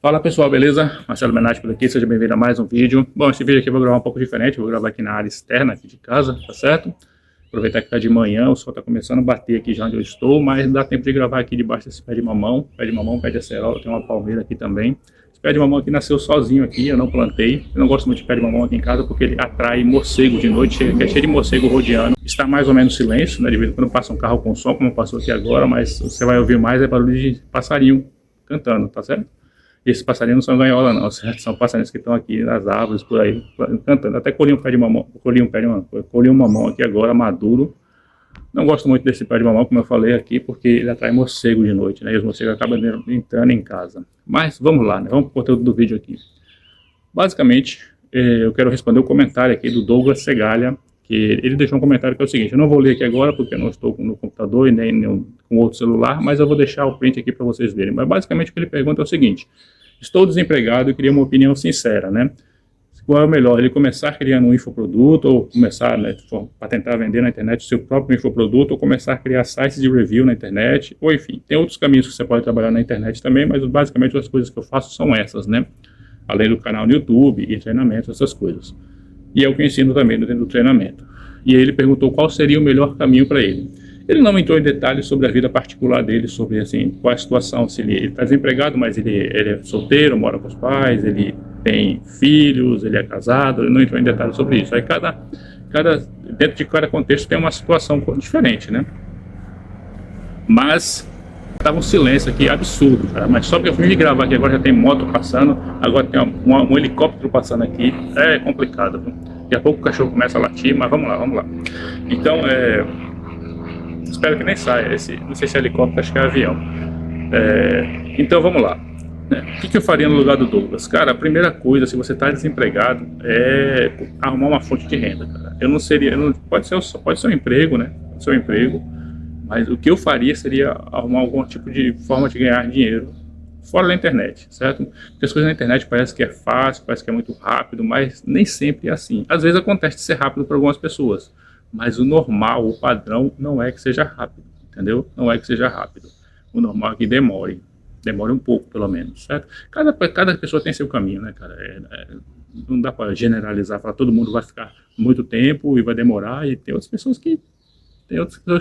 Fala pessoal, beleza? Marcelo Benatti por aqui, seja bem-vindo a mais um vídeo. Bom, esse vídeo aqui eu vou gravar um pouco diferente, vou gravar aqui na área externa aqui de casa, tá certo? Aproveitar que tá de manhã, o sol tá começando a bater aqui já onde eu estou, mas dá tempo de gravar aqui debaixo desse pé de mamão, pé de acerola, tem uma palmeira aqui também. Esse pé de mamão aqui nasceu sozinho aqui, eu não plantei. Eu não gosto muito de pé de mamão aqui em casa porque ele atrai morcego de noite, chega aqui é cheio de morcego rodeando. Está mais ou menos silêncio, né? De vez em quando passa um carro com som, como passou aqui agora, mas você vai ouvir mais barulho de passarinho cantando, tá certo? E esses passarinhos não são ganhola não, certo? São passarinhos que estão aqui nas árvores, por aí, cantando. Até colhi um pé de mamão, colhi um mamão aqui agora, maduro. Não gosto muito desse pé de mamão, como eu falei aqui, porque ele atrai morcego de noite, né? E os morcegos acabam entrando em casa. Mas vamos lá, né? Vamos para o conteúdo do vídeo aqui. Basicamente, eu quero responder o comentário aqui do Douglas Segalha, que ele deixou um comentário que é o seguinte: eu não vou ler aqui agora porque eu não estou no computador e nem com outro celular, mas eu vou deixar o print aqui para vocês verem. Mas basicamente o que ele pergunta é o seguinte: estou desempregado e queria uma opinião sincera, né? Qual é o melhor, ele começar criando um infoproduto ou começar, né, para tentar vender na internet o seu próprio infoproduto, ou começar a criar sites de review na internet, ou enfim, tem outros caminhos que você pode trabalhar na internet também, mas basicamente as coisas que eu faço são essas, né? Além do canal no YouTube e treinamento, essas coisas. E é o que eu ensino também dentro do treinamento. E aí ele perguntou qual seria o melhor caminho para ele. Ele não entrou em detalhes sobre a vida particular dele, sobre assim, qual é a situação, se ele está desempregado, mas ele é solteiro, mora com os pais, ele tem filhos, ele é casado, ele não entrou em detalhes sobre isso. Aí dentro de cada contexto tem uma situação diferente, né? Mas estava um silêncio aqui absurdo, cara. Mas só porque eu fui gravar aqui agora já tem moto passando, agora tem um helicóptero passando aqui, é complicado, viu? Daqui a pouco o cachorro começa a latir, mas vamos lá, vamos lá. Então, espero que nem saia esse, não sei se é helicóptero, acho que é avião. Então vamos lá. O que eu faria no lugar do Douglas? Cara, a primeira coisa, se você está desempregado, é arrumar uma fonte de renda, cara. Pode ser um emprego, né? Pode ser um emprego, mas o que eu faria seria arrumar algum tipo de forma de ganhar dinheiro fora da internet, certo? Porque as coisas na internet parece que é fácil, parece que é muito rápido, mas nem sempre é assim. Às vezes acontece de ser rápido para algumas pessoas, mas o normal, o padrão, não é que seja rápido, entendeu? Não é que seja rápido. O normal é que demore um pouco, pelo menos, certo? Cada pessoa tem seu caminho, né, cara? Não dá para generalizar, falar todo mundo vai ficar muito tempo e vai demorar, e tem outras pessoas que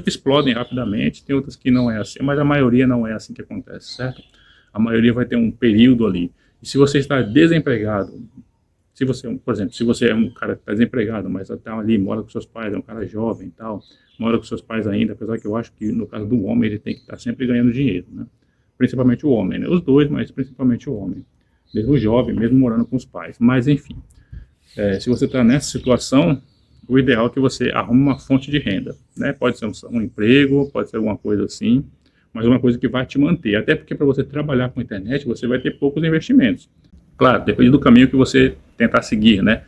explodem rapidamente, tem outras que não é assim, mas a maioria não é assim que acontece, certo? A maioria vai ter um período ali. E se você está desempregado, por exemplo, se você é um cara que está desempregado, mas está ali, mora com seus pais, é um cara jovem e tal, mora com seus pais ainda, apesar que eu acho que no caso do homem ele tem que estar sempre ganhando dinheiro, né? Principalmente o homem, né? Os dois, mas principalmente o homem. Mesmo jovem, mesmo morando com os pais. Mas enfim, se você está nessa situação, o ideal é que você arrume uma fonte de renda, né? Pode ser um emprego, pode ser alguma coisa assim, mas uma coisa que vai te manter. Até porque para você trabalhar com a internet, você vai ter poucos investimentos. Claro, depende do caminho que você tentar seguir, né?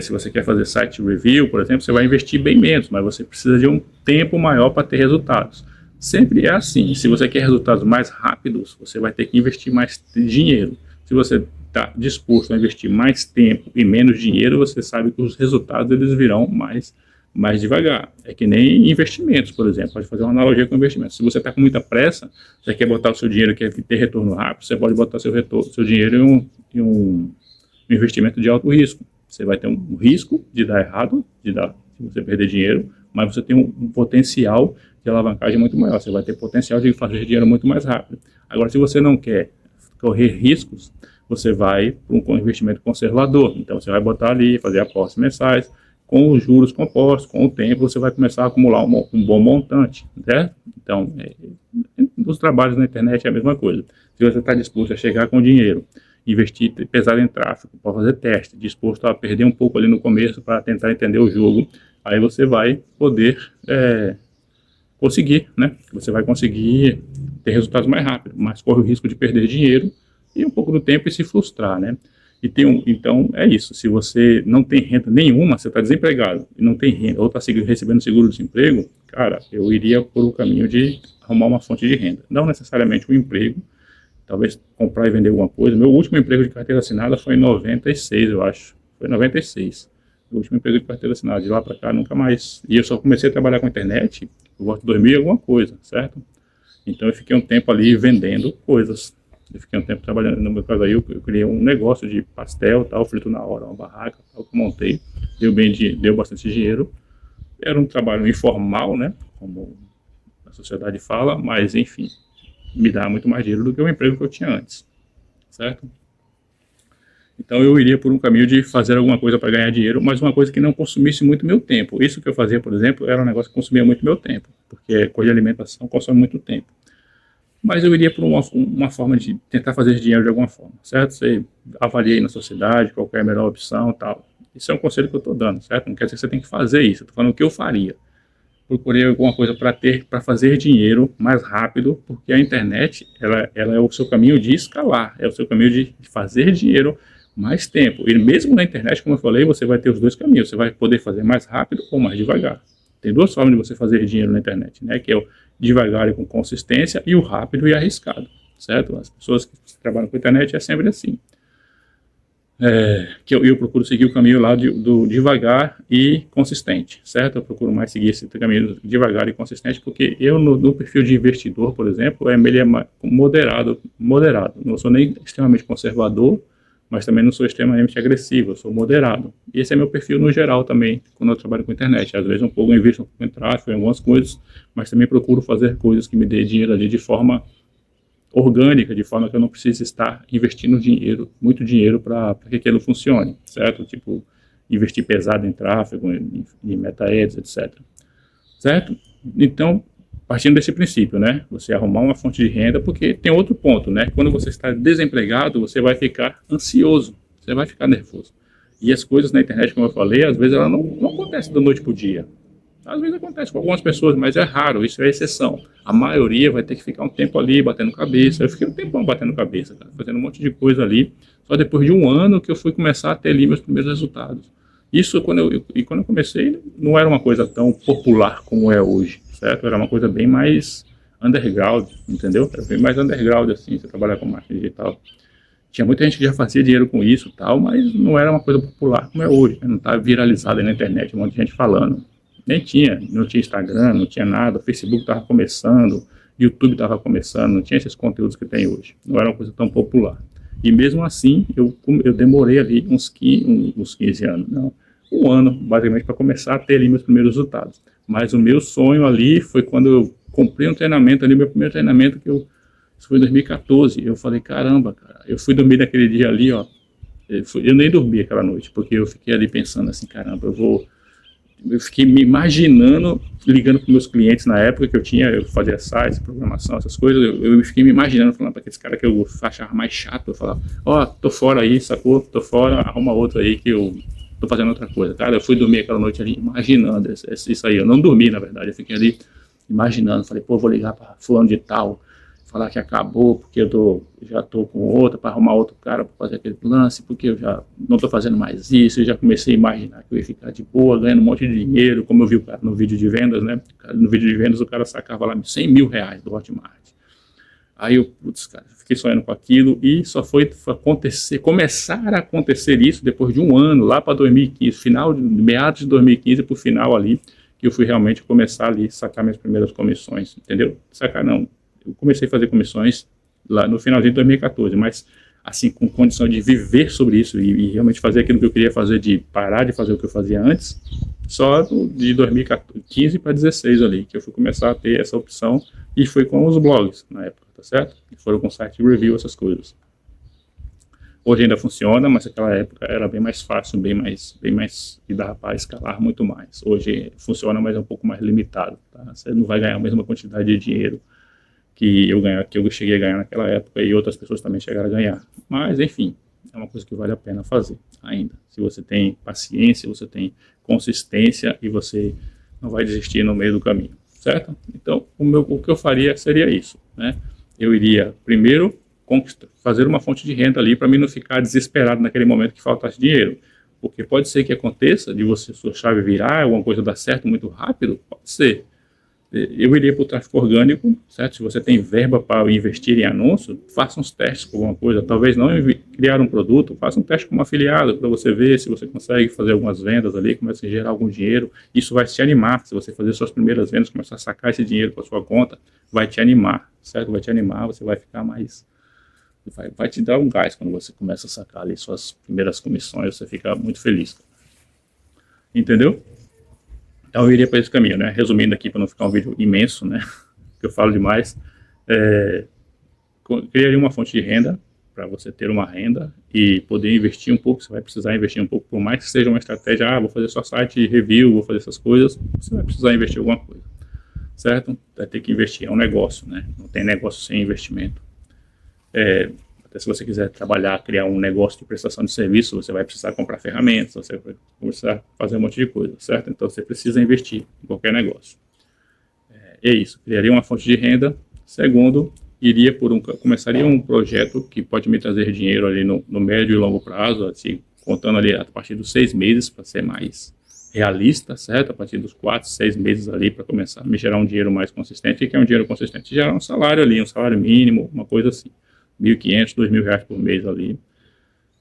Se você quer fazer site review, por exemplo, você vai investir bem menos, mas você precisa de um tempo maior para ter resultados. Sempre é assim. Se você quer resultados mais rápidos, você vai ter que investir mais dinheiro. Se você está disposto a investir mais tempo e menos dinheiro, você sabe que os resultados eles virão mais devagar. É que nem investimentos, por exemplo. Pode fazer uma analogia com investimentos. Se você está com muita pressa, você quer botar o seu dinheiro, quer ter retorno rápido, você pode botar seu dinheiro em um investimento de alto risco. Você vai ter um risco de dar errado, se você perder dinheiro, mas você tem um potencial de alavancagem muito maior. Você vai ter potencial de fazer dinheiro muito mais rápido. Agora, se você não quer correr riscos, você vai para um investimento conservador. Então, você vai botar ali, fazer apostas mensais, com os juros compostos, com o tempo, você vai começar a acumular um bom montante, certo? Então, nos trabalhos na internet é a mesma coisa. Se você está disposto a chegar com dinheiro, investir pesado em tráfego, para fazer teste, disposto a perder um pouco ali no começo para tentar entender o jogo, aí você vai poder conseguir, né? Você vai conseguir ter resultados mais rápido, mas corre o risco de perder dinheiro e um pouco do tempo e se frustrar, né? Então é isso. Se você não tem renda nenhuma, você está desempregado e não tem renda, ou está recebendo seguro-desemprego, cara, eu iria por o caminho de arrumar uma fonte de renda. Não necessariamente um emprego, talvez comprar e vender alguma coisa. Meu último emprego de carteira assinada foi em 96, eu acho. Foi em 96. O último emprego de carteira assinada. De lá para cá, nunca mais. E eu só comecei a trabalhar com a internet por volta de 2000 e alguma coisa, certo? Então eu fiquei um tempo ali vendendo coisas. Eu fiquei um tempo trabalhando, no meu caso aí, eu criei um negócio de pastel, tal, frito na hora, uma barraca, tal, que eu montei, deu bastante dinheiro. Era um trabalho informal, né, como a sociedade fala, mas enfim, me dá muito mais dinheiro do que o emprego que eu tinha antes, certo? Então eu iria por um caminho de fazer alguma coisa para ganhar dinheiro, mas uma coisa que não consumisse muito meu tempo. Isso que eu fazia, por exemplo, era um negócio que consumia muito meu tempo, porque coisa de alimentação consome muito tempo. Mas eu iria por uma forma de tentar fazer dinheiro de alguma forma, certo? Você avalia aí na sociedade qual é a melhor opção e tal. Isso é um conselho que eu estou dando, certo? Não quer dizer que você tem que fazer isso, eu estou falando o que eu faria. Procurei alguma coisa para fazer dinheiro mais rápido, porque a internet ela é o seu caminho de escalar, é o seu caminho de fazer dinheiro mais tempo. E mesmo na internet, como eu falei, você vai ter os dois caminhos. Você vai poder fazer mais rápido ou mais devagar. Tem duas formas de você fazer dinheiro na internet, né? Que é o devagar e com consistência e o rápido e arriscado, certo? As pessoas que trabalham com a internet é sempre assim. Que eu procuro seguir o caminho lá do devagar e consistente, certo? Eu procuro mais seguir esse caminho devagar e consistente, porque eu, no perfil de investidor, por exemplo, ele é moderado. Não sou nem extremamente conservador, mas também não sou extremamente agressivo, eu sou moderado. E esse é meu perfil no geral também, quando eu trabalho com internet. Às vezes eu invisto um pouco em tráfego, em algumas coisas, mas também procuro fazer coisas que me dê dinheiro ali de forma orgânica, de forma que eu não precise estar investindo dinheiro, muito dinheiro para que aquilo funcione, certo? Tipo, investir pesado em tráfego, em meta-ads, etc. Certo? Então, partindo desse princípio, né? Você arrumar uma fonte de renda, porque tem outro ponto, né? Quando você está desempregado, você vai ficar ansioso, você vai ficar nervoso. E as coisas na internet, como eu falei, às vezes ela não acontece da noite para o dia. Às vezes acontece com algumas pessoas, mas é raro, isso é exceção. A maioria vai ter que ficar um tempo ali batendo cabeça. Eu fiquei um tempão batendo cabeça, cara, fazendo um monte de coisa ali. Só depois de um ano que eu fui começar a ter ali meus primeiros resultados. Isso, quando eu comecei, não era uma coisa tão popular como é hoje, certo? Era uma coisa bem mais underground, entendeu? Era bem mais underground, assim, você trabalhar com marketing digital. Tinha muita gente que já fazia dinheiro com isso e tal, mas não era uma coisa popular como é hoje, né? Não estava viralizado aí na internet, um monte de gente falando. Não tinha Instagram, não tinha nada, o Facebook estava começando, YouTube estava começando, não tinha esses conteúdos que tem hoje, não era uma coisa tão popular. E mesmo assim, eu demorei ali uns 15 anos, não, um ano, basicamente, para começar a ter ali meus primeiros resultados. Mas o meu sonho ali foi quando eu comprei um treinamento ali, meu primeiro treinamento, isso foi em 2014, eu falei, caramba, cara, eu fui dormir naquele dia ali, ó, eu nem dormi aquela noite, porque eu fiquei ali pensando assim, caramba, eu fiquei me imaginando, ligando para meus clientes na época que eu fazia sites, programação, essas coisas, eu fiquei me imaginando, falando para aqueles caras que eu achava mais chato, eu falava, tô fora aí, sacou? Tô fora, arruma outro aí que eu tô fazendo outra coisa. Cara, eu fui dormir aquela noite ali imaginando isso aí, eu não dormi, na verdade, eu fiquei ali imaginando, falei, vou ligar para fulano de tal, falar que acabou, porque já estou com outra, para arrumar outro cara para fazer aquele lance, porque eu já não estou fazendo mais isso, eu já comecei a imaginar que eu ia ficar de boa, ganhando um monte de dinheiro, como eu vi o cara no vídeo de vendas, né? No vídeo de vendas o cara sacava lá R$100 mil do Hotmart. Aí eu, cara, fiquei sonhando com aquilo e só foi começar a acontecer isso depois de um ano, lá para 2015, meados de 2015 para o final ali, que eu fui realmente começar ali a sacar minhas primeiras comissões, entendeu? Sacar não. Eu comecei a fazer comissões lá no finalzinho de 2014, mas assim, com condição de viver sobre isso e realmente fazer aquilo que eu queria fazer, de parar de fazer o que eu fazia antes, só de 2015 para 2016 ali, que eu fui começar a ter essa opção, e foi com os blogs na época, tá certo? E foram com site review, essas coisas. Hoje ainda funciona, mas naquela época era bem mais fácil, bem mais e dava para escalar muito mais. Hoje funciona, mas é um pouco mais limitado, tá? Você não vai ganhar a mesma quantidade de dinheiro que eu cheguei a ganhar naquela época e outras pessoas também chegaram a ganhar. Mas, enfim, é uma coisa que vale a pena fazer ainda. Se você tem paciência, você tem consistência e você não vai desistir no meio do caminho, certo? Então, o que eu faria seria isso, né? Eu iria, primeiro, fazer uma fonte de renda ali para mim não ficar desesperado naquele momento que faltasse dinheiro. Porque pode ser que aconteça de sua chave virar, alguma coisa dar certo muito rápido, pode ser. Eu iria para o tráfego orgânico, certo? Se você tem verba para investir em anúncio, faça uns testes com alguma coisa. Talvez não criar um produto, faça um teste como afiliado para você ver se você consegue fazer algumas vendas ali, começa a gerar algum dinheiro. Isso vai te animar. Se você fazer suas primeiras vendas, começar a sacar esse dinheiro para sua conta, vai te animar, certo? Vai te animar, você vai ficar mais vai te dar um gás quando você começa a sacar ali suas primeiras comissões, você fica muito feliz. Entendeu? Então eu iria para esse caminho, né? Resumindo aqui para não ficar um vídeo imenso, né? Que eu falo demais, criaria uma fonte de renda para você ter uma renda e poder investir um pouco. Você vai precisar investir um pouco, por mais que seja uma estratégia, vou fazer só site review, vou fazer essas coisas, você vai precisar investir alguma coisa, certo? Vai ter que investir, é um negócio, né? Não tem negócio sem investimento. Até se você quiser trabalhar, criar um negócio de prestação de serviço, você vai precisar comprar ferramentas, você vai precisar fazer um monte de coisa, certo? Então você precisa investir em qualquer negócio. É isso, criaria uma fonte de renda. Segundo, começaria um projeto que pode me trazer dinheiro ali no médio e longo prazo, assim, contando ali a partir dos 6 meses, para ser mais realista, certo? A partir dos 4, 6 meses ali, para começar a me gerar um dinheiro mais consistente. O que é um dinheiro consistente? Gerar um salário ali, um salário mínimo, uma coisa assim, R$1.500, R$2.000 por mês ali,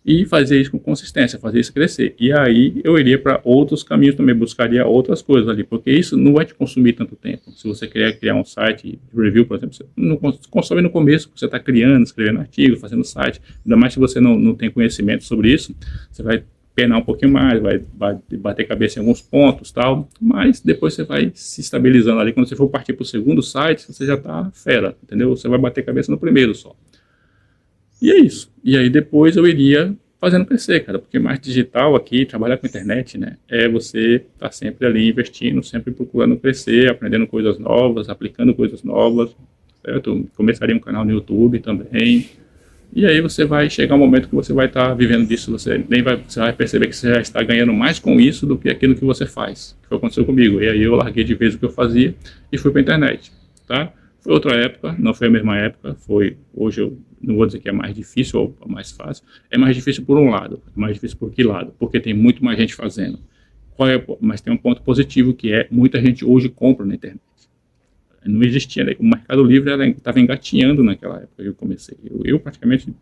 e fazer isso com consistência, fazer isso crescer. E aí eu iria para outros caminhos também, buscaria outras coisas ali, porque isso não vai te consumir tanto tempo. Se você quer criar um site de review, por exemplo, você não consome no começo, você está criando, escrevendo artigo, fazendo site, ainda mais se você não tem conhecimento sobre isso, você vai penar um pouquinho mais, vai bater cabeça em alguns pontos, tal, mas depois você vai se estabilizando ali. Quando você for partir para o segundo site, você já está fera, entendeu? Você vai bater cabeça no primeiro só. E é isso. E aí depois eu iria fazendo crescer, cara, porque mais digital aqui, trabalhar com internet, né, é você estar sempre ali investindo, sempre procurando crescer, aprendendo coisas novas, aplicando coisas novas, certo? Começaria um canal no YouTube também. E aí você vai chegar um momento que você vai estar vivendo disso, você vai perceber que você já está ganhando mais com isso do que aquilo que você faz, que foi o que aconteceu comigo. E aí eu larguei de vez o que eu fazia e fui para a internet, tá? Foi outra época, não foi a mesma época, hoje eu não vou dizer que é mais difícil ou mais fácil, é mais difícil por um lado, é mais difícil por que lado? Porque tem muito mais gente fazendo. Mas tem um ponto positivo que é, muita gente hoje compra na internet. Não existia, né? O Mercado Livre estava engatinhando naquela época que eu comecei. Eu praticamente, o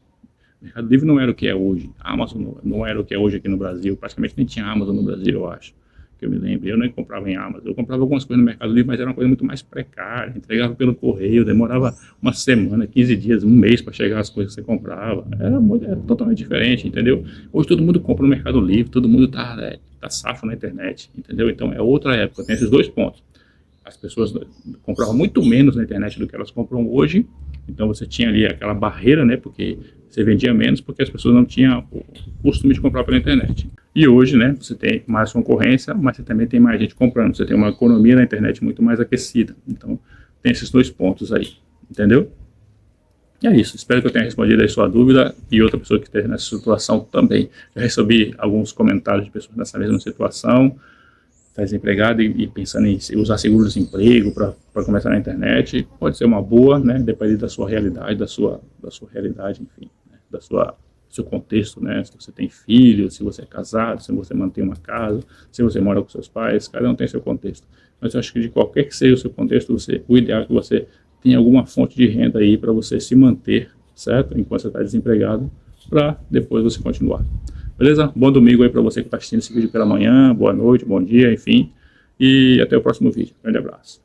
Mercado Livre não era o que é hoje, a Amazon não era o que é hoje aqui no Brasil, praticamente nem tinha Amazon no Brasil, eu acho. Que eu me lembro, eu nem comprava em Amazon, eu comprava algumas coisas no Mercado Livre, mas era uma coisa muito mais precária, entregava pelo correio, demorava uma semana, 15 dias, um mês para chegar as coisas que você comprava, era totalmente diferente, entendeu? Hoje todo mundo compra no Mercado Livre, todo mundo tá safo na internet, entendeu? Então é outra época, tem esses dois pontos. As pessoas compravam muito menos na internet do que elas compram hoje, então você tinha ali aquela barreira, né, porque você vendia menos porque as pessoas não tinham o costume de comprar pela internet. E hoje, né, você tem mais concorrência, mas você também tem mais gente comprando, você tem uma economia na internet muito mais aquecida. Então, tem esses dois pontos aí, entendeu? E é isso, espero que eu tenha respondido a sua dúvida e outra pessoa que esteja nessa situação também. Já recebi alguns comentários de pessoas nessa mesma situação, está desempregado e pensando em usar seguro-desemprego para começar na internet. Pode ser uma boa, né, dependendo da sua realidade, da sua realidade, enfim, né, do seu contexto, né, se você tem filhos, se você é casado, se você mantém uma casa, se você mora com seus pais, cada um tem seu contexto. Mas eu acho que de qualquer que seja o seu contexto, o ideal é que você tenha alguma fonte de renda aí para você se manter, certo? Enquanto você está desempregado, para depois você continuar. Beleza? Bom domingo aí para você que está assistindo esse vídeo pela manhã, boa noite, bom dia, enfim. E até o próximo vídeo. Grande abraço.